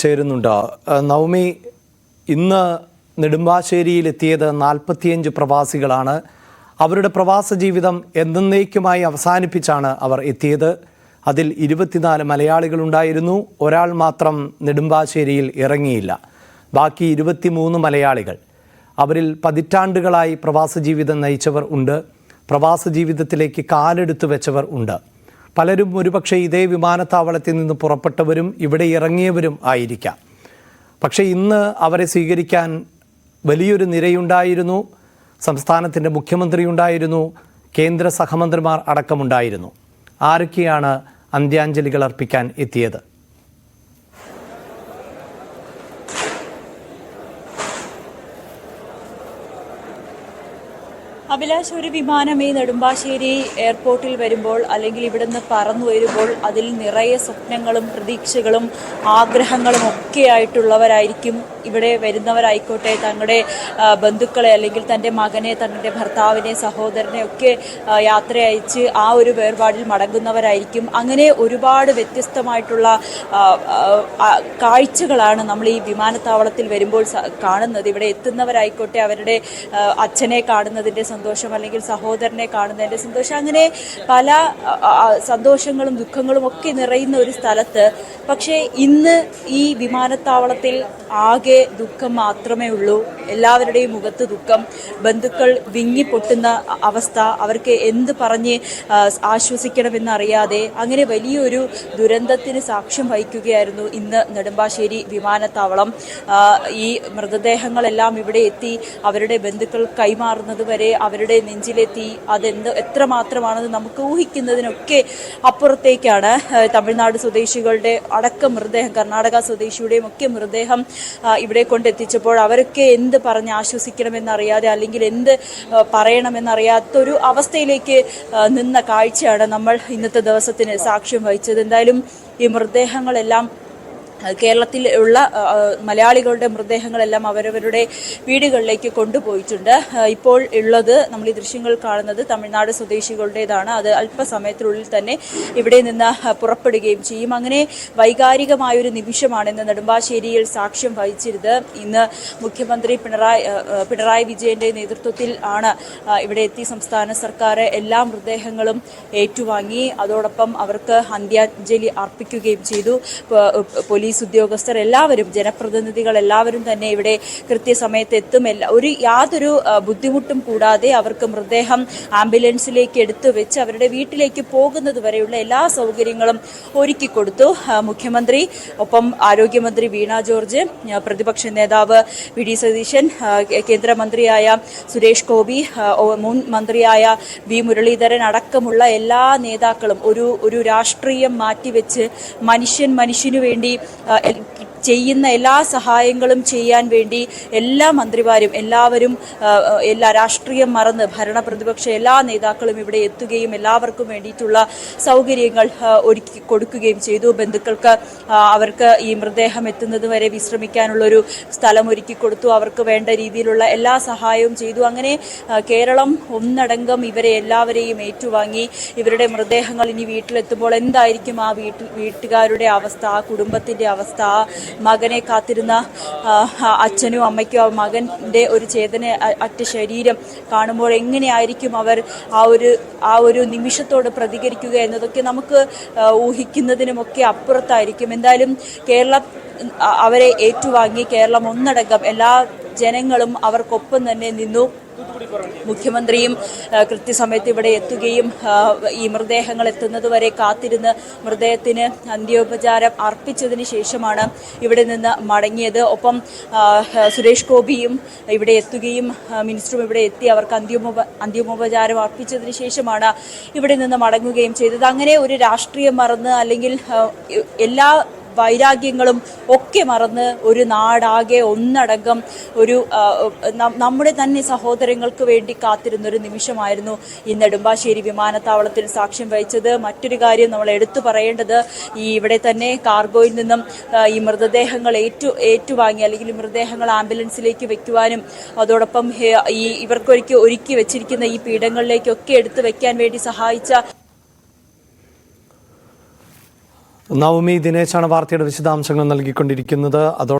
ചേരുന്നുണ്ട്. നവമി, ഇന്ന് നെടുമ്പാശ്ശേരിയിലെത്തിയത് 45 പ്രവാസികളാണ്. അവരുടെ പ്രവാസ ജീവിതം എന്നേക്കുമായി അവസാനിപ്പിച്ചാണ് അവർ എത്തിയത്. അതിൽ 24 മലയാളികളുണ്ടായിരുന്നു. ഒരാൾ മാത്രം നെടുമ്പാശ്ശേരിയിൽ ഇറങ്ങിയില്ല. ബാക്കി 23 മലയാളികൾ. അവരിൽ പതിറ്റാണ്ടുകളായി പ്രവാസ ജീവിതം നയിച്ചവർ ഉണ്ട്. പ്രവാസ ജീവിതത്തിലേക്ക് കാലെടുത്തു വെച്ചവർ ഉണ്ട്. പലരും ഒരുപക്ഷെ ഇതേ വിമാനത്താവളത്തിൽ നിന്ന് പുറപ്പെട്ടവരും ഇവിടെ ഇറങ്ങിയവരും ആയിരിക്കാം. പക്ഷേ ഇന്ന് അവരെ സ്വീകരിക്കാൻ വലിയൊരു നിരയുണ്ടായിരുന്നു. സംസ്ഥാനത്തിൻ്റെ മുഖ്യമന്ത്രി ഉണ്ടായിരുന്നു, കേന്ദ്ര സഹമന്ത്രിമാർ അടക്കമുണ്ടായിരുന്നു. ആരൊക്കെയാണ് അന്ത്യാഞ്ജലികൾ അർപ്പിക്കാൻ എത്തിയത്? അഭിലാഷ്, ഒരു വിമാനം ഈ നെടുമ്പാശ്ശേരി എയർപോർട്ടിൽ വരുമ്പോൾ അല്ലെങ്കിൽ ഇവിടുന്ന് പറന്നു വരുമ്പോൾ അതിൽ നിറയെ സ്വപ്നങ്ങളും പ്രതീക്ഷകളും ആഗ്രഹങ്ങളും ഒക്കെ ആയിട്ടുള്ളവരായിരിക്കും ഇവിടെ വരുന്നവരായിക്കോട്ടെ. തങ്ങളുടെ ബന്ധുക്കളെ അല്ലെങ്കിൽ തൻ്റെ മകനെ, തങ്ങളുടെ ഭർത്താവിനെ, സഹോദരനെ ഒക്കെ യാത്ര അയച്ച് ആ ഒരു വേർപാടിൽ മടങ്ങുന്നവരായിരിക്കും. അങ്ങനെ ഒരുപാട് വ്യത്യസ്തമായിട്ടുള്ള കാഴ്ചകളാണ് നമ്മൾ ഈ വിമാനത്താവളത്തിൽ വരുമ്പോൾ കാണുന്നത്. ഇവിടെ എത്തുന്നവരായിക്കോട്ടെ, അവരുടെ അച്ഛനെ കാണുന്നതിൻ്റെ സന്തോഷം അല്ലെങ്കിൽ സഹോദരനെ കാണുന്നതിൻ്റെ സന്തോഷം, അങ്ങനെ പല സന്തോഷങ്ങളും ദുഃഖങ്ങളും ഒക്കെ നിറയുന്ന ഒരു സ്ഥലത്ത് പക്ഷേ ഇന്ന് ഈ വിമാനത്താവളത്തിൽ ആകെ ദുഃഖം മാത്രമേ ഉള്ളൂ. എല്ലാവരുടെയും മുഖത്ത് ദുഃഖം, ബന്ധുക്കൾ വിങ്ങിപ്പൊട്ടുന്ന അവസ്ഥ, അവർക്ക് എന്ത് പറഞ്ഞ് ആശ്വസിക്കണമെന്നറിയാതെ അങ്ങനെ വലിയൊരു ദുരന്തത്തിന് സാക്ഷ്യം വഹിക്കുകയായിരുന്നു ഇന്ന് നെടുമ്പാശ്ശേരി വിമാനത്താവളം. ഈ മൃതദേഹങ്ങളെല്ലാം ഇവിടെ എത്തി അവരുടെ ബന്ധുക്കൾ കൈമാറുന്നത് വരെ അവരുടെ നെഞ്ചിലെത്തി. എത്രമാത്രമാണെന്ന് നമുക്ക് ഊഹിക്കുന്നതിനൊക്കെ അപ്പുറത്തേക്കാണ്. തമിഴ്നാട് സ്വദേശികളുടെ അടക്കം മൃതദേഹം, കർണാടക സ്വദേശിയുടെയും ഒക്കെ മൃതദേഹം ഇവിടെ കൊണ്ടെത്തിച്ചപ്പോൾ അവരൊക്കെ എന്ത് പറഞ്ഞ് ആശ്വസിക്കണമെന്നറിയാതെ അല്ലെങ്കിൽ എന്ത് പറയണമെന്നറിയാത്തൊരു അവസ്ഥയിലേക്ക് നിന്ന കാഴ്ചയാണ് നമ്മൾ ഇന്നത്തെ ദിവസത്തിന് സാക്ഷ്യം വഹിച്ചത്. എന്തായാലും ഈ മൃതദേഹങ്ങളെല്ലാം കേരളത്തിൽ ഉള്ള മലയാളികളുടെ മൃതദേഹങ്ങളെല്ലാം അവരവരുടെ വീടുകളിലേക്ക് കൊണ്ടുപോയിട്ടുണ്ട്. ഇപ്പോൾ ഉള്ളത്, നമ്മൾ ഈ ദൃശ്യങ്ങൾ കാണുന്നത് തമിഴ്നാട് സ്വദേശികളുടേതാണ്. അത് അല്പസമയത്തിനുള്ളിൽ തന്നെ ഇവിടെ നിന്ന് പുറപ്പെടുകയും ചെയ്യും. അങ്ങനെ വൈകാരികമായൊരു നിമിഷമാണ് ഇന്ന് നെടുമ്പാശ്ശേരിയിൽ സാക്ഷ്യം വഹിച്ചിരുന്നത്. ഇന്ന് മുഖ്യമന്ത്രി പിണറായി വിജയന്റെ നേതൃത്വത്തിൽ ആണ് ഇവിടെ എത്തി സംസ്ഥാന സർക്കാർ എല്ലാ മൃതദേഹങ്ങളും ഏറ്റുവാങ്ങി. അതോടൊപ്പം അവർക്ക് അന്ത്യാഞ്ജലി അർപ്പിക്കുകയും ചെയ്തു. പോലീസ് ഉദ്യോഗസ്ഥർ എല്ലാവരും, ജനപ്രതിനിധികൾ എല്ലാവരും തന്നെ ഇവിടെ കൃത്യസമയത്ത് എത്തും. യാതൊരു ബുദ്ധിമുട്ടും കൂടാതെ അവർക്ക് മൃതദേഹം ആംബുലൻസിലേക്ക് എടുത്തു വെച്ച് അവരുടെ വീട്ടിലേക്ക് പോകുന്നത് വരെയുള്ള എല്ലാ സൗകര്യങ്ങളും ഒരുക്കി കൊടുത്തു മുഖ്യമന്ത്രി. ഒപ്പം ആരോഗ്യമന്ത്രി വീണ ജോർജ്, പ്രതിപക്ഷ നേതാവ് വി ഡി സതീശൻ, കേന്ദ്രമന്ത്രിയായ സുരേഷ് ഗോപി, മുൻ മന്ത്രിയായ വി മുരളീധരൻ അടക്കമുള്ള എല്ലാ നേതാക്കളും ഒരു രാഷ്ട്രീയം മാറ്റിവെച്ച് മനുഷ്യനു വേണ്ടി ചെയ്യുന്ന എല്ലാ സഹായങ്ങളും ചെയ്യാൻ വേണ്ടി എല്ലാ മന്ത്രിമാരും എല്ലാവരും രാഷ്ട്രീയം മറന്ന് ഭരണ പ്രതിപക്ഷ എല്ലാ നേതാക്കളും ഇവിടെ എത്തുകയും എല്ലാവർക്കും വേണ്ടിയിട്ടുള്ള സൗകര്യങ്ങൾ ഒരുക്കി കൊടുക്കുകയും ചെയ്തു. ബന്ധുക്കൾക്ക് അവർക്ക് ഈ മൃതദേഹം എത്തുന്നത് വരെ വിശ്രമിക്കാനുള്ളൊരു സ്ഥലം ഒരുക്കി കൊടുത്തു. അവർക്ക് വേണ്ട രീതിയിലുള്ള എല്ലാ സഹായവും ചെയ്തു. അങ്ങനെ കേരളം ഒന്നടങ്കം ഇവരെ എല്ലാവരെയും ഏറ്റുവാങ്ങി. ഇവരുടെ മൃതദേഹങ്ങൾ ഇനി വീട്ടിലെത്തുമ്പോൾ എന്തായിരിക്കും ആ വീട്ടുകാരുടെ അവസ്ഥ, ആ കുടുംബത്തിൻ്റെ അവസ്ഥ, മകനെ കാത്തിരുന്ന അച്ഛനും അമ്മയ്ക്കും ആ മകൻ്റെ ഒരു ചേതന അറ്റ ശരീരം കാണുമ്പോൾ എങ്ങനെയായിരിക്കും അവർ ആ ഒരു നിമിഷത്തോട് പ്രതികരിക്കുക എന്നതൊക്കെ നമുക്ക് ഊഹിക്കുന്നതിനുമൊക്കെ അപ്പുറത്തായിരിക്കും. എന്തായാലും കേരളം അവരെ ഏറ്റുവാങ്ങി. കേരളം ഒന്നടങ്കം എല്ലാ ജനങ്ങളും അവർക്കൊപ്പം തന്നെ നിന്നു. മുഖ്യമന്ത്രിയും കൃത്യസമയത്ത് ഇവിടെ എത്തുകയും ഈ മൃതദേഹങ്ങൾ എത്തുന്നത് വരെ കാത്തിരുന്ന് മൃതദേഹത്തിന് അന്ത്യോപചാരം അർപ്പിച്ചതിന് ശേഷമാണ് ഇവിടെ നിന്ന് മടങ്ങിയത്. ഒപ്പം സുരേഷ് ഗോപിയും ഇവിടെ എത്തുകയും മിനിസ്റ്ററും ഇവിടെ എത്തി അവർക്ക് അന്തിമോപചാരം അർപ്പിച്ചതിന് ശേഷമാണ് ഇവിടെ നിന്ന് മടങ്ങുകയും ചെയ്തത്. അങ്ങനെ ഒരു രാഷ്ട്രീയം മറന്ന് അല്ലെങ്കിൽ എല്ലാ വൈരാഗ്യങ്ങളും ഒക്കെ മറന്ന് ഒരു നാടാകെ ഒന്നടങ്കം നമ്മുടെ തന്നെ സഹോദരങ്ങൾക്ക് വേണ്ടി കാത്തിരുന്നൊരു നിമിഷമായിരുന്നു ഈ നെടുമ്പാശ്ശേരി വിമാനത്താവളത്തിൽ സാക്ഷ്യം വഹിച്ചത്. മറ്റൊരു കാര്യം നമ്മൾ എടുത്തു പറയേണ്ടത്, ഇവിടെ തന്നെ കാർഗോയിൽ നിന്നും ഈ മൃതദേഹങ്ങൾ ഏറ്റുവാങ്ങി അല്ലെങ്കിൽ മൃതദേഹങ്ങൾ ആംബുലൻസിലേക്ക് വെക്കുവാനും അതോടൊപ്പം ഇവർക്ക് ഒരുക്കി വെച്ചിരിക്കുന്ന ഈ പീഠങ്ങളിലേക്കൊക്കെ എടുത്തു വെക്കാൻ വേണ്ടി സഹായിച്ച നവമി ദിനേശാണ് വാർത്തയുടെ വിശദാംശങ്ങൾ നൽകിക്കൊണ്ടിരിക്കുന്നത്. അതോടെ